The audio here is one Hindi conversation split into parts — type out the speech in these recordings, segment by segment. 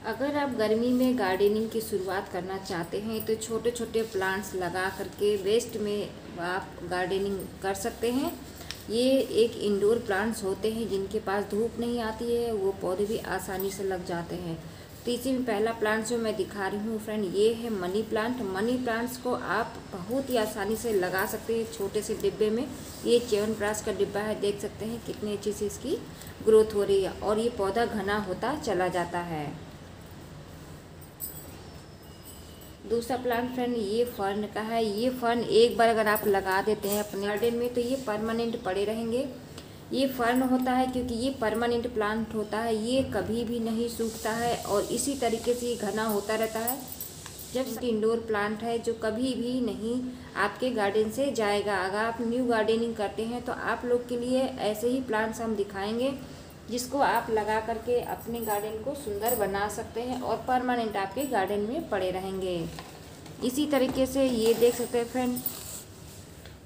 अगर आप गर्मी में गार्डनिंग की शुरुआत करना चाहते हैं तो छोटे छोटे प्लांट्स लगा करके वेस्ट में आप गार्डनिंग कर सकते हैं। ये एक इंडोर प्लांट्स होते हैं जिनके पास धूप नहीं आती है, वो पौधे भी आसानी से लग जाते हैं। तो इसी में पहला प्लांट जो मैं दिखा रही हूँ फ्रेंड, ये है मनी प्लांट। मनी प्लांट्स को आप बहुत ही आसानी से लगा सकते हैं छोटे से डिब्बे में। ये च्यवनप्राश का डिब्बा है, देख सकते हैं कितनी अच्छी से इसकी ग्रोथ हो रही है और ये पौधा घना होता चला जाता है। दूसरा प्लांट फ्रेंड ये फर्न का है। ये फर्न एक बार अगर आप लगा देते हैं अपने गार्डन में तो ये परमानेंट पड़े रहेंगे। ये फर्न होता है क्योंकि ये परमानेंट प्लांट होता है, ये कभी भी नहीं सूखता है और इसी तरीके से ये घना होता रहता है। जब इंडोर प्लांट है जो कभी भी नहीं आपके गार्डन से जाएगा। अगर आप न्यू गार्डनिंग करते हैं तो आप लोग के लिए ऐसे ही प्लांट्स हम दिखाएंगे जिसको आप लगा करके अपने गार्डन को सुंदर बना सकते हैं और परमानेंट आपके गार्डन में पड़े रहेंगे। इसी तरीके से ये देख सकते हैं फ्रेंड,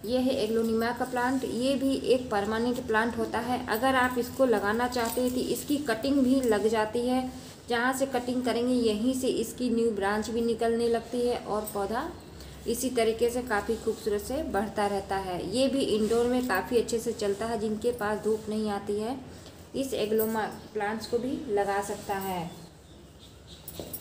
ये है एग्लोनिमा का प्लांट। ये भी एक परमानेंट प्लांट होता है। अगर आप इसको लगाना चाहते हैं तो इसकी कटिंग भी लग जाती है। जहाँ से कटिंग करेंगे यहीं से इसकी न्यू ब्रांच भी निकलने लगती है और पौधा इसी तरीके से काफ़ी खूबसूरत से बढ़ता रहता है। ये भी इंडोर में काफ़ी अच्छे से चलता है। जिनके पास धूप नहीं आती है इस एग्लोमा प्लांट्स को भी लगा सकता है।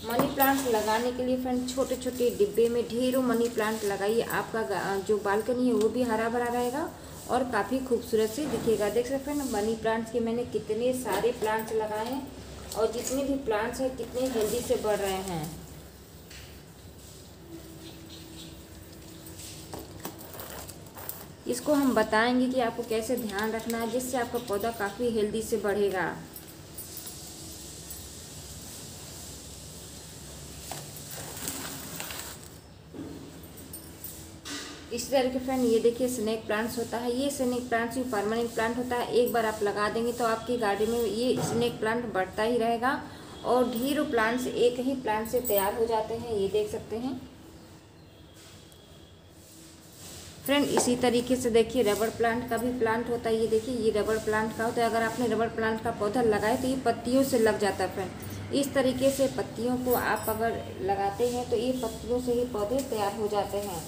मनी प्लांट्स लगाने के लिए फ्रेंड छोटे छोटे डिब्बे में ढेरों मनी प्लांट लगाइए। आपका जो बालकनी है वो भी हरा भरा रहेगा और काफ़ी खूबसूरत से दिखेगा। देख सकते हैं ना मनी प्लांट्स के मैंने कितने सारे प्लांट्स लगाए हैं और जितने भी प्लांट्स हैं कितने जल्दी से बढ़ रहे हैं। इसको हम बताएंगे कि आपको कैसे ध्यान रखना है जिससे आपका पौधा काफ़ी हेल्दी से बढ़ेगा। इस तरह के फ्रेंड ये देखिए स्नेक प्लांट्स होता है। ये स्नेक प्लांट्स भी परमानेंट प्लांट होता है। एक बार आप लगा देंगे तो आपके गार्डन में ये स्नेक प्लांट बढ़ता ही रहेगा और ढेरों प्लांट्स एक ही प्लांट से तैयार हो जाते हैं। ये देख सकते हैं फ्रेंड। इसी तरीके से देखिए रबड़ प्लांट का भी प्लांट होता है। ये देखिए ये रबड़ प्लांट का होता है। अगर आपने रबड़ प्लांट का पौधा लगाए तो ये पत्तियों से लग जाता है फ्रेंड। इस तरीके से पत्तियों को आप अगर लगाते हैं तो ये पत्तियों से ही पौधे तैयार हो जाते हैं।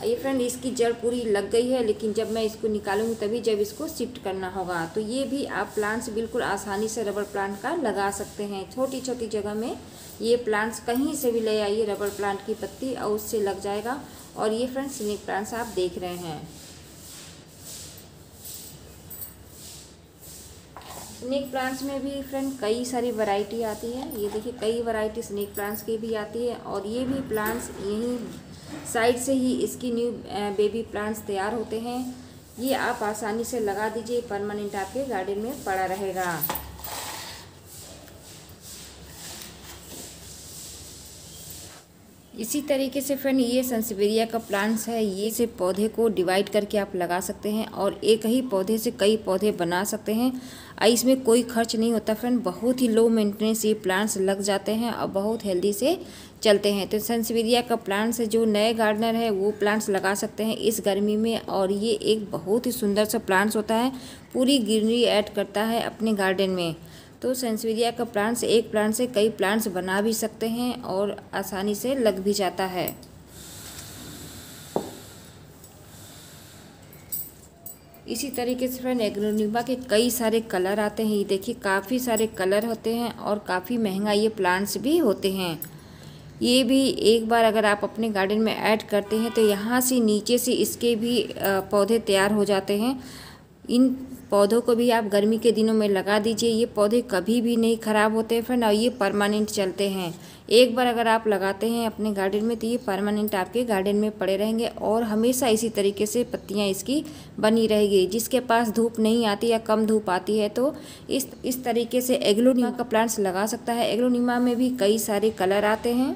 ये फ्रेंड इसकी जड़ पूरी लग गई है, लेकिन जब मैं इसको निकालूंगी तभी जब इसको शिफ्ट करना होगा। तो ये भी आप प्लांट्स बिल्कुल आसानी से रबड़ प्लांट का लगा सकते हैं। छोटी छोटी जगह में ये प्लांट्स कहीं से भी ले आइए रबड़ प्लांट की पत्ती और उससे लग जाएगा। और ये फ्रेंड स्नेक प्लांट्स आप देख रहे हैं। स्नेक प्लांट्स में भी फ्रेंड कई सारी वैरायटी आती है। ये देखिए कई वैरायटी स्नेक प्लांट्स की भी आती है और ये भी प्लांट्स यहीं साइड से ही इसकी न्यू बेबी प्लांट्स तैयार होते हैं। ये आप आसानी से लगा दीजिए, परमानेंट आपके गार्डन में पड़ा रहेगा। इसी तरीके से फ्रेंड ये संसेवेरिया का प्लांट्स है। ये से पौधे को डिवाइड करके आप लगा सकते हैं और एक ही पौधे से कई पौधे बना सकते हैं। इसमें कोई खर्च नहीं होता फ्रेंड, बहुत ही लो मेंटेनेंस ये प्लांट्स लग जाते हैं और बहुत हेल्दी से चलते हैं। तो संसेवेरिया का प्लांट्स है, जो नए गार्डनर है वो प्लांट्स लगा सकते हैं इस गर्मी में। और ये एक बहुत ही सुंदर सा प्लांट्स होता है, पूरी ग्रीनरी ऐड करता है अपने गार्डन में। तो संसेवेरिया का प्लांट्स एक प्लांट से कई प्लांट्स बना भी सकते हैं और आसानी से लग भी जाता है। इसी तरीके से फ्रेंड एग्लोनिमा के कई सारे कलर आते हैं। ये देखिए काफ़ी सारे कलर होते हैं और काफ़ी महंगा ये प्लांट्स भी होते हैं। ये भी एक बार अगर आप अपने गार्डन में ऐड करते हैं तो यहाँ से नीचे से इसके भी पौधे तैयार हो जाते हैं। इन पौधों को भी आप गर्मी के दिनों में लगा दीजिए। ये पौधे कभी भी नहीं ख़राब होते हैं फ्रेंड और ये परमानेंट चलते हैं। एक बार अगर आप लगाते हैं अपने गार्डन में तो ये परमानेंट आपके गार्डन में पड़े रहेंगे और हमेशा इसी तरीके से पत्तियां इसकी बनी रहेगी। जिसके पास धूप नहीं आती या कम धूप आती है तो इस तरीके से एग्लोनिमा का प्लांट्स लगा सकता है। एग्लोनिमा में भी कई सारे कलर आते हैं।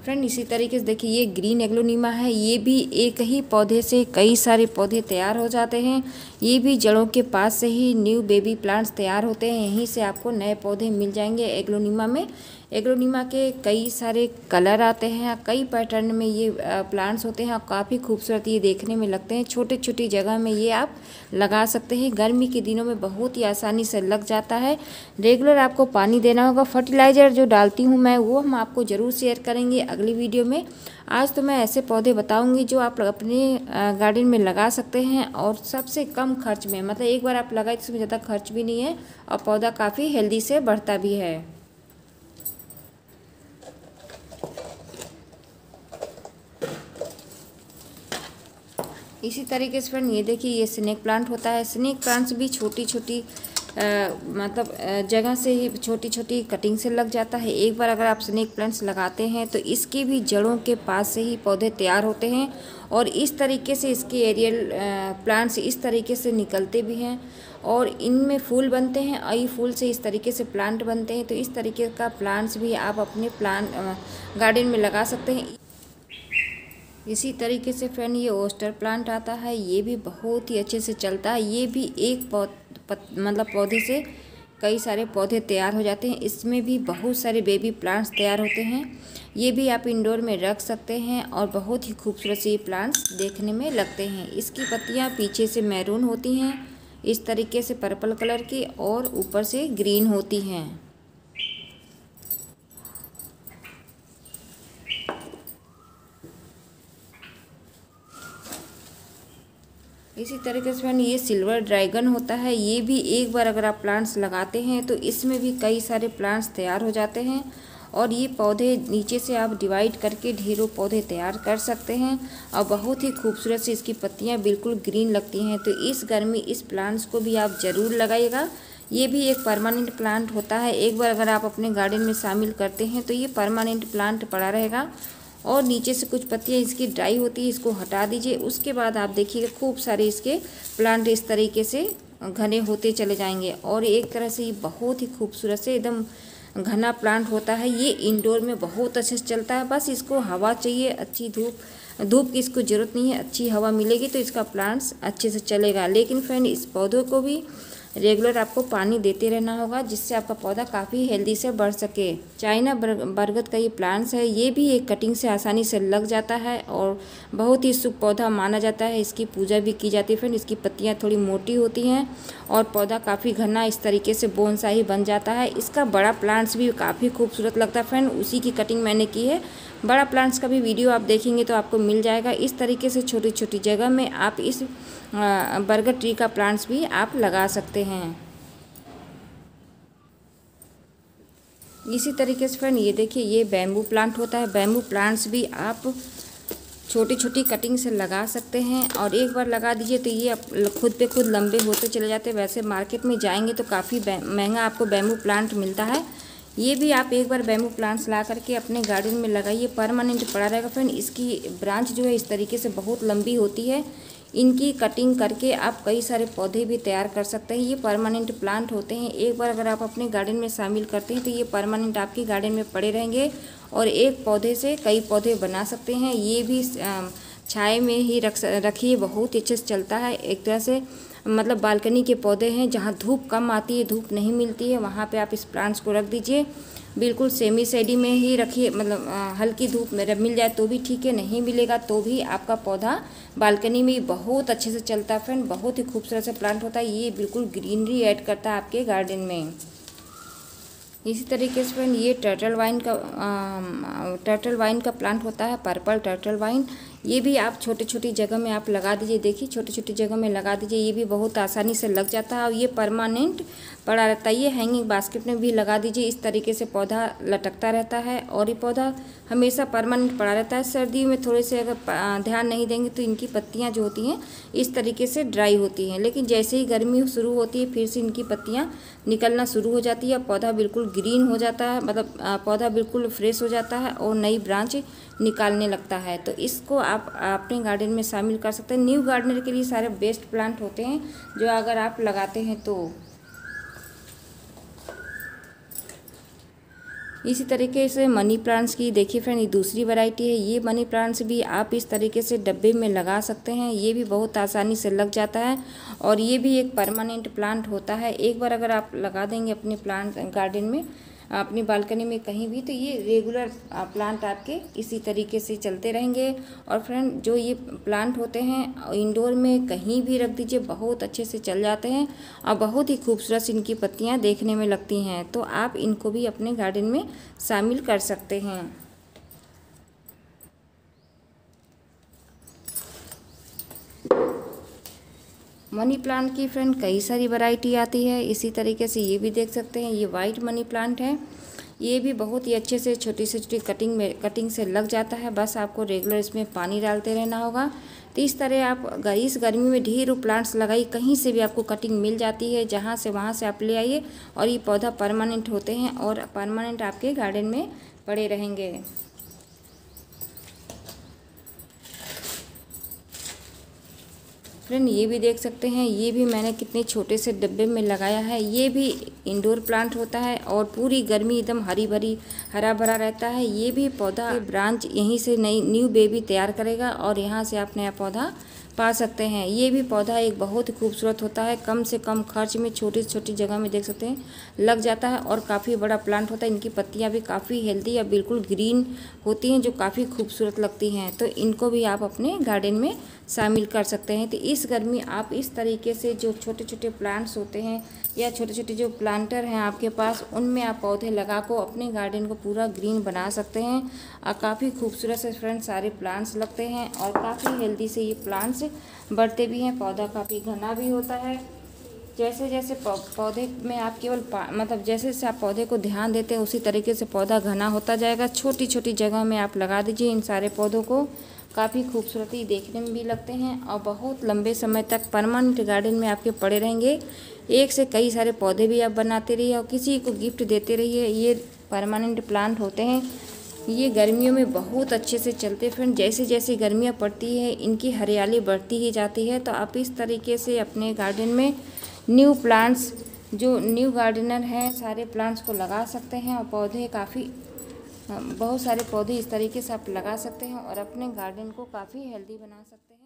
फ्रेंड इसी तरीके से देखिए ये ग्रीन एग्लोनिमा है, ये भी एक ही पौधे से कई सारे पौधे तैयार हो जाते हैं। ये भी जड़ों के पास से ही न्यू बेबी प्लांट्स तैयार होते हैं, यहीं से आपको नए पौधे मिल जाएंगे एग्लोनिमा में। एग्लोनिमा के कई सारे कलर आते हैं, कई पैटर्न में ये प्लांट्स होते हैं और काफ़ी खूबसूरत ये देखने में लगते हैं। छोटी छोटी जगह में ये आप लगा सकते हैं, गर्मी के दिनों में बहुत ही आसानी से लग जाता है। रेगुलर आपको पानी देना होगा। फर्टिलाइज़र जो डालती हूँ मैं वो हम आपको ज़रूर शेयर करेंगे अगली वीडियो में। आज तो मैं ऐसे पौधे बताऊंगी जो आप अपने गार्डन में लगा सकते हैं और सबसे कम खर्च में, मतलब एक बार आप लगाए तो इसमें ज़्यादा खर्च भी नहीं है और पौधा काफ़ी हेल्दी से बढ़ता भी है। इसी तरीके से फ्रेंड ये देखिए ये स्नेक प्लांट होता है। स्नेक प्लांट्स भी छोटी छोटी जगह से ही छोटी छोटी कटिंग से लग जाता है। एक बार अगर आप स्नेक प्लांट्स लगाते हैं तो इसकी भी जड़ों के पास से ही पौधे तैयार होते हैं और इस तरीके से इसके एरियल प्लांट्स इस तरीके से निकलते भी हैं और इनमें फूल बनते हैं और ये फूल से इस तरीके से प्लांट बनते हैं। तो इस तरीके का प्लांट्स भी आप अपने गार्डन में लगा सकते हैं। इसी तरीके से फ्रेंड ये ओस्टर प्लांट आता है, ये भी बहुत ही अच्छे से चलता है। ये भी एक मतलब पौधे से कई सारे पौधे तैयार हो जाते हैं। इसमें भी बहुत सारे बेबी प्लांट्स तैयार होते हैं। ये भी आप इंडोर में रख सकते हैं और बहुत ही खूबसूरत से प्लांट्स देखने में लगते हैं। इसकी पत्तियां पीछे से मैरून होती हैं, इस तरीके से पर्पल कलर की, और ऊपर से ग्रीन होती हैं। इसी तरीके से ये सिल्वर ड्रैगन होता है। ये भी एक बार अगर आप प्लांट्स लगाते हैं तो इसमें भी कई सारे प्लांट्स तैयार हो जाते हैं और ये पौधे नीचे से आप डिवाइड करके ढेरों पौधे तैयार कर सकते हैं और बहुत ही खूबसूरत से इसकी पत्तियां बिल्कुल ग्रीन लगती हैं। तो इस गर्मी इस प्लांट्स को भी आप ज़रूर लगाइएगा। ये भी एक परमानेंट प्लांट होता है। एक बार अगर आप अपने गार्डन में शामिल करते हैं तो ये परमानेंट प्लांट पड़ा रहेगा और नीचे से कुछ पत्तियां इसकी ड्राई होती है, इसको हटा दीजिए। उसके बाद आप देखिएगा खूब सारे इसके प्लांट इस तरीके से घने होते चले जाएंगे और एक तरह से ये बहुत ही खूबसूरत से एकदम घना प्लांट होता है। ये इंडोर में बहुत अच्छे से चलता है। बस इसको हवा चाहिए, अच्छी धूप की इसको ज़रूरत नहीं है, अच्छी हवा मिलेगी तो इसका प्लांट्स अच्छे से चलेगा। लेकिन फ्रेंड इस पौधों को भी रेगुलर आपको पानी देते रहना होगा जिससे आपका पौधा काफ़ी हेल्दी से बढ़ सके। चाइना बरगद का ये प्लांट्स है, ये भी एक कटिंग से आसानी से लग जाता है और बहुत ही शुभ पौधा माना जाता है। इसकी पूजा भी की जाती है। फ्रेंड इसकी पत्तियां थोड़ी मोटी होती हैं और पौधा काफ़ी घना इस तरीके से बोनसाई बन जाता है। इसका बड़ा प्लांट्स भी काफ़ी खूबसूरत लगता है। फ्रेंड उसी की कटिंग मैंने की है। बड़ा प्लांट्स का भी वीडियो आप देखेंगे तो आपको मिल जाएगा। इस तरीके से छोटी छोटी जगह में आप इस बरगद ट्री का प्लांट्स भी आप लगा सकते हैं। इसी तरीके से फ्रेंड ये देखिए ये बैम्बू प्लांट होता है। बैम्बू प्लांट्स भी आप छोटी छोटी कटिंग से लगा सकते हैं और एक बार लगा दीजिए तो ये खुद पे खुद लंबे होते चले जाते हैं। वैसे मार्केट में जाएंगे तो काफ़ी महंगा आपको बैम्बू प्लांट मिलता है। ये भी आप एक बार बैम्बू प्लांट्स ला करके अपने गार्डन में लगाइए, परमानेंट पड़ा रहेगा। फ्रेंड इसकी ब्रांच जो है इस तरीके से बहुत लंबी होती है। इनकी कटिंग करके आप कई सारे पौधे भी तैयार कर सकते हैं। ये परमानेंट प्लांट होते हैं। एक बार अगर आप अपने गार्डन में शामिल करते हैं तो ये परमानेंट आपके गार्डन में पड़े रहेंगे और एक पौधे से कई पौधे बना सकते हैं। ये भी छाए में ही रखिए, बहुत अच्छे से चलता है। एक तरह से मतलब बालकनी के पौधे हैं जहाँ धूप कम आती है, धूप नहीं मिलती है, वहाँ पे आप इस प्लांट्स को रख दीजिए। बिल्कुल सेमी शेडी में ही रखिए, मतलब हल्की धूप में मिल जाए तो भी ठीक है, नहीं मिलेगा तो भी आपका पौधा बालकनी में बहुत अच्छे से चलता है। फ्रेंड बहुत ही खूबसूरत सा प्लांट होता है। ये बिल्कुल ग्रीनरी ऐड करता है आपके गार्डन में। इसी तरीके से फ्रेंड ये टर्टल वाइन का प्लांट होता है, पर्पल टर्टल वाइन। ये भी आप छोटी छोटी जगह में आप लगा दीजिए। देखिए छोटी छोटी जगह में लगा दीजिए, ये भी बहुत आसानी से लग जाता है और ये परमानेंट पड़ा रहता है। ये हैंगिंग बास्केट में भी लगा दीजिए, इस तरीके से पौधा लटकता रहता है और ये पौधा हमेशा परमानेंट पड़ा रहता है। सर्दी में थोड़े से अगर ध्यान नहीं देंगे तो इनकी पत्तियां जो होती हैं इस तरीके से ड्राई होती हैं, लेकिन जैसे ही गर्मी शुरू होती है फिर से इनकी पत्तियां निकलना शुरू हो जाती है, पौधा बिल्कुल ग्रीन हो जाता है, मतलब पौधा बिल्कुल फ्रेश हो जाता है और नई ब्रांच निकालने लगता है। तो इसको आप अपने गार्डन में शामिल कर सकते हैं। न्यू गार्डनर के लिए सारे बेस्ट प्लांट होते हैं जो अगर आप लगाते हैं तो। इसी तरीके से मनी प्लांट्स की देखिए फ्रेंड, ये दूसरी वैरायटी है। ये मनी प्लांट्स भी आप इस तरीके से डब्बे में लगा सकते हैं। ये भी बहुत आसानी से लग जाता है और ये भी एक परमानेंट प्लांट होता है। एक बार अगर आप लगा देंगे अपने प्लांट गार्डन में, अपनी बालकनी में कहीं भी, तो ये रेगुलर प्लांट आपके इसी तरीके से चलते रहेंगे। और फ्रेंड, जो ये प्लांट होते हैं इंडोर में कहीं भी रख दीजिए, बहुत अच्छे से चल जाते हैं और बहुत ही खूबसूरत इनकी पत्तियां देखने में लगती हैं। तो आप इनको भी अपने गार्डन में शामिल कर सकते हैं। मनी प्लांट की फ्रेंड कई सारी वैरायटी आती है। इसी तरीके से ये भी देख सकते हैं, ये वाइट मनी प्लांट है। ये भी बहुत ही अच्छे से छोटी से छोटी कटिंग से लग जाता है। बस आपको रेगुलर इसमें पानी डालते रहना होगा। तो इस तरह आप इस गर्मी में ढेरों प्लांट्स लगाइए, कहीं से भी आपको कटिंग मिल जाती है, जहाँ से वहाँ से आप ले आइए और ये पौधा परमानेंट होते हैं और परमानेंट आपके गार्डन में पड़े रहेंगे। फ्रेंड, ये भी देख सकते हैं, ये भी मैंने कितने छोटे से डिब्बे में लगाया है। ये भी इंडोर प्लांट होता है और पूरी गर्मी एकदम हरी भरी हरा भरा रहता है। ये भी पौधा ब्रांच यहीं से नई न्यू बेबी तैयार करेगा और यहाँ से आप नया पौधा पा सकते हैं। ये भी पौधा एक बहुत ही खूबसूरत होता है, कम से कम खर्च में छोटी छोटी जगह में देख सकते हैं लग जाता है और काफ़ी बड़ा प्लांट होता है। इनकी पत्तियां भी काफ़ी हेल्दी या बिल्कुल ग्रीन होती हैं, जो काफ़ी खूबसूरत लगती हैं। तो इनको भी आप अपने गार्डन में शामिल कर सकते हैं। तो इस गर्मी आप इस तरीके से जो छोटे छोटे प्लांट्स होते हैं या छोटे छोटे जो प्लांटर हैं आपके पास, उनमें आप पौधे लगा को अपने गार्डन को पूरा ग्रीन बना सकते हैं और काफ़ी खूबसूरत से फ्रेंड सारे प्लांट्स लगते हैं और काफ़ी हेल्दी से ये प्लांट्स बढ़ते भी हैं। पौधा काफ़ी घना भी होता है। जैसे जैसे पौधे में आप केवल मतलब जैसे जैसे आप पौधे को ध्यान देते हैं उसी तरीके से पौधा घना होता जाएगा। छोटी छोटी जगह में आप लगा दीजिए इन सारे पौधों को, काफ़ी खूबसूरती देखने में भी लगते हैं और बहुत लंबे समय तक परमानेंट गार्डन में आपके पड़े रहेंगे। एक से कई सारे पौधे भी आप बनाते रहिए और किसी को गिफ्ट देते रहिए। ये परमानेंट प्लांट होते हैं, ये गर्मियों में बहुत अच्छे से चलते फ्रेंड। जैसे जैसे गर्मियाँ पड़ती है इनकी हरियाली बढ़ती ही जाती है। तो आप इस तरीके से अपने गार्डन में न्यू प्लांट्स, जो न्यू गार्डनर हैं, सारे प्लांट्स को लगा सकते हैं और पौधे काफ़ी बहुत सारे पौधे इस तरीके से आप लगा सकते हैं और अपने गार्डन को काफ़ी हेल्दी बना सकते हैं।